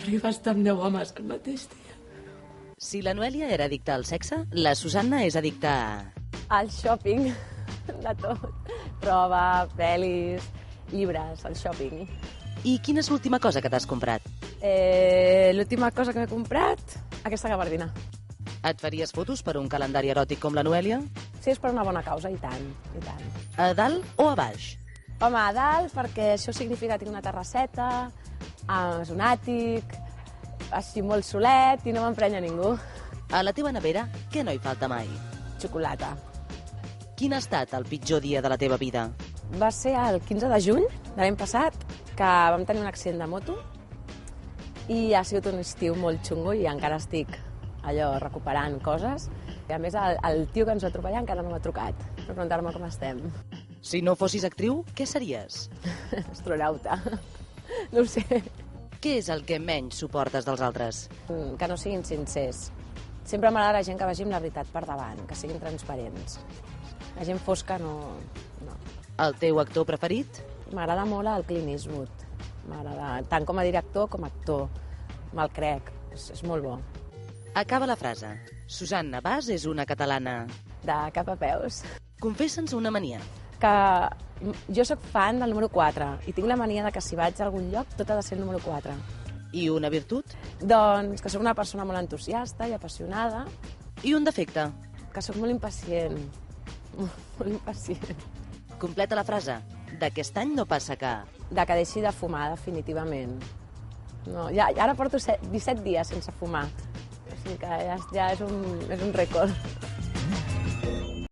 arribes amb 10 homes al mateix dia. Si la Noèlia era addicta al sexe, la Susanna és addicta a... Al shopping, de tot. Roba, pel·lis, llibres, el shopping. I quina és l'última cosa que t'has comprat? L'última cosa que m'he comprat, aquesta gabardina. Et faries fotos per un calendari eròtic com la Noèlia? Sí, és per una bona causa, i tant, i tant. A dalt o a baix? Home, a dalt, perquè això significa que tinc una terrasseta, és un àtic, així molt solet i no m'emprenya ningú. A la teva nevera, què no hi falta mai? Xocolata. Quin ha estat el pitjor dia de la teva vida? Va ser el 15 de juny de l'any passat, que vam tenir un accident de moto i ha sigut un estiu molt xungo i encara estic allò recuperant coses. I a més, el tio que ens va atropellar encara no m'ha trucat per preguntar-me com estem. Si no fossis actriu, què series? Astronauta. No ho sé. Què és el que menys suportes dels altres? Que no siguin sincers. Sempre m'agrada la gent que vagi amb la veritat per davant, que siguin transparents. La gent fosca no. El teu actor preferit? M'agrada molt el Clint Eastwood. M'agrada tant com a director com a actor. Me'l crec, és molt bo. Acaba la frase. Susanna Bas és una catalana. De cap a peus. Confessa'ns una mania. Que jo sóc fan del número 4 i tinc la mania de que si vaig a algun lloc tot ha de ser el número 4. I una virtut? Doncs que sóc una persona molt entusiasta i apassionada. I un defecte? Que sóc molt impacient. Molt impacient. Completa la frase. D'aquest any no passa que... De que deixi de fumar, definitivament. No, ja ara porto 17 dies sense fumar. O sigui que ja és un rècord.